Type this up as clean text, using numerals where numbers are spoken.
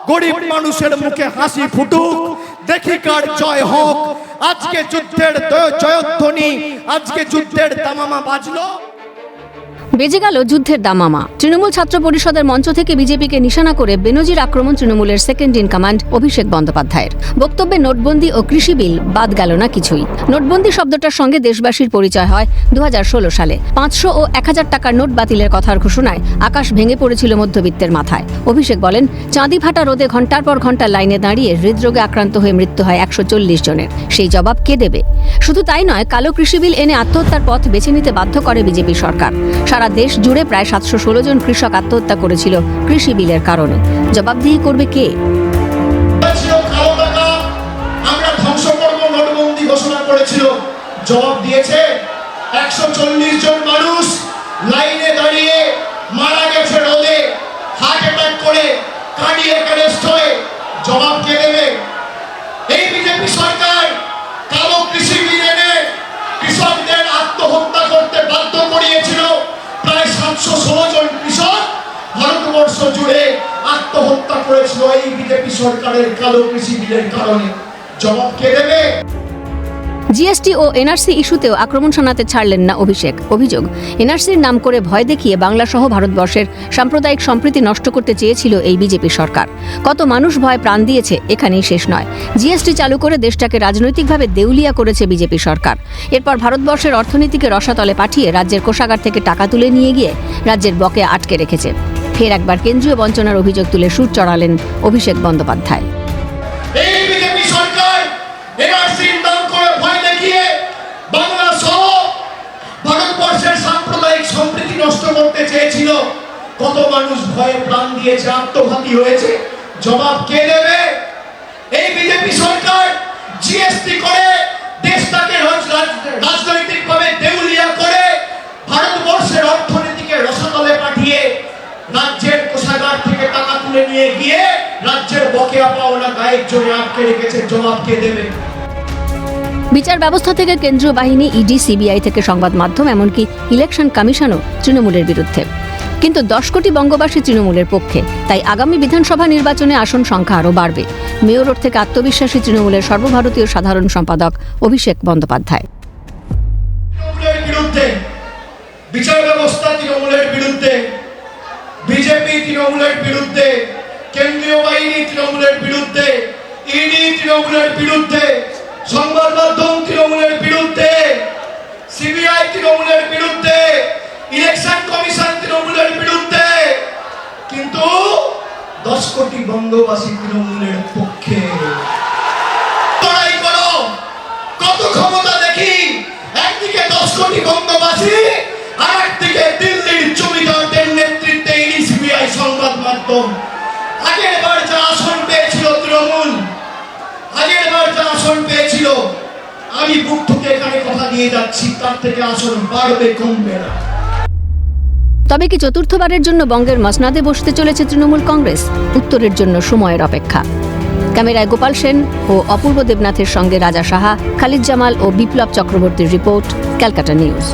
গরিব মানুষের মুখে হাসি ফুটুক, দেখি কার জয় হোক। আজকে যুদ্ধের জয়ধ্বনি, আজকে যুদ্ধের দামামা বাজলো। বেজে গেল যুদ্ধের দামামা। তৃণমূল ছাত্র পরিষদের মঞ্চ থেকে বিজেপিকে নিশানা করে বেনজির আক্রমণ তৃণমূলের সেকেন্ড ইন কমান্ড অভিষেক বন্দ্যোপাধ্যায়ের। বক্তব্যে নোটবন্দি ও কৃষি বিল বাদ গেল না কিছুই। নোটবন্দি শব্দটার সঙ্গে দেশবাসীর পরিচয় হয় 2016 সালে। 500 ও 1000 টাকার নোট বাতিলের কথার ঘোষণায় আকাশ ভেঙে পড়েছিল মধ্যবিত্তের মাথায়। অভিষেক বলেন, চাঁদি ফাটা রোদে ঘন্টার পর ঘন্টা লাইনে দাঁড়িয়ে হৃদরোগে আক্রান্ত হয়ে মৃত্যু হয় 140 জনের। সেই জবাব কে দেবে? শুধু তাই নয়, কালো কৃষি বিল এনে আত্মহত্যার পথ বেছে নিতে বাধ্য করে বিজেপি সরকার। সারা দেশ জুড়ে প্রায় 716 জন কৃষক আত্মহত্যা করেছিল কৃষি বিলের কারণে। জবাবদিহি করবে কে? আমরা ধ্বংস করব নোটবন্দি ঘোষণা করেছিল, জবাব দিয়েছে 140 জন মানুষ লাইনে দাঁড়িয়ে মারা গেছে রোদে, হার্ট অ্যাটাক করে, কার্ডিয়াক অ্যারেস্ট হয়ে। জবাব কে দেবে? এই বিজেপি সরকার কালো কৃষি বিল এনে কৃষকদের আত্মহত্যা করতে বাধ্য করিয়েছিল। প্রায় 716 জন কৃষক ভারতবর্ষ জুড়ে আত্মহত্যা করেছিল এই বিজেপি সরকারের কালো কৃষি বিলের কারণে। জবাব কে দেবে? জিএসটি ও এনআরসি ইস্যুতেও আক্রমণ শোনাতে ছাড়লেন না অভিষেক। অভিযোগ, এনআরসির নাম করে ভয় দেখিয়ে বাংলা সহ ভারতবর্ষের সাম্প্রদায়িক সম্প্রীতি নষ্ট করতে চেয়েছিল এই বিজেপি সরকার। কত মানুষ ভয় প্রাণ দিয়েছে এখানেই শেষ নয়। জিএসটি চালু করে দেশটাকে রাজনৈতিকভাবে দেউলিয়া করেছে বিজেপি সরকার। এরপর ভারতবর্ষের অর্থনীতিকে রসাতলে পাঠিয়ে রাজ্যের কোষাগার থেকে টাকা তুলে নিয়ে গিয়ে রাজ্যের বকেয়া আটকে রেখেছে। ফের একবার কেন্দ্রীয় বঞ্চনার অভিযোগ তুলে সুর চড়ালেন অভিষেক বন্দ্যোপাধ্যায়। বাংলা সহ ভারতবর্ষের সাম্প্রদায়িক সম্প্রীতি নষ্ট করতে চেয়েছিল। কত মানুষ ভয়ে প্রাণ দিয়েছে, আত্মঘাতী হয়েছে। জবাব কে দেবে? এই বিজেপি সরকার জিএসটি করে দেশটাকে রাজনৈতিকভাবে দেউলিয়া করে ভারতবর্ষের অর্থনীতিকে রসাতলে পাঠিয়ে রাজ্যের কোষাগার থেকে টাকা তুলে নিয়ে গিয়ে রাজ্যের বকেয়া পাওনা গায়ের জোরে আটকে রেখেছে। জবাব কে দেবে? বিচার ব্যবস্থা থেকে কেন্দ্রীয় বাহিনী, ইডি, সিবিআই থেকে সংবাদ মাধ্যম, এমনকি ইলেকশন কমিশনও তৃণমূলের বিরুদ্ধে। কিন্তু 10 কোটি বঙ্গবাসী তৃণমূলের পক্ষে। তাই আগামী বিধানসভা নির্বাচনে আসন সংখ্যা আরও বাড়বে। মেয়র রোড থেকে আত্মবিশ্বাসী তৃণমূলের সর্বভারতীয় সাধারণ সম্পাদক অভিষেক বন্দ্যোপাধ্যায়। বিচার ব্যবস্থা তৃণমূলের বিরুদ্ধে, বিজেপি তৃণমূলের বিরুদ্ধে, কেন্দ্রীয় বাহিনী তৃণমূলের বিরুদ্ধে, ইডি তৃণমূলের বিরুদ্ধে, সংবাদ মাধ্যম তৃণমূলের বিরুদ্ধে, সিবিআই তৃণমূলের বিরুদ্ধে, ইলেকশন কমিশন তৃণমূলের বিরুদ্ধে। কিন্তু 10 কোটি বঙ্গবাসী তৃণমূলের পক্ষে। লড়াই করো, কত ক্ষমতা দেখি। একদিকে 10 কোটি বঙ্গবাসী, আর একদিকে দিল্লির জমিদারদের নেতৃত্বে ইডি, সিবিআই, সংবাদ মাধ্যম। আগের বার যা আসন পেয়েছিল তৃণমূল, আগের বার যা আসন পেয়েছিল, আমি বুক থেকে এখানে কথা দিয়ে যাচ্ছি, তার থেকে আসন বাড়বে, কমবে না। তবে কি চতুর্থবারের জন্য বঙ্গের মসনাদে বসতে চলেছে তৃণমূল কংগ্রেস? উত্তরের জন্য সময়ের অপেক্ষা। ক্যামেরায় গোপাল সেন ও অপূর্ব দেবনাথের সঙ্গে রাজা সাহা, খালিদ জামাল ও বিপ্লব চক্রবর্তীর রিপোর্ট, ক্যালকাটা নিউজ।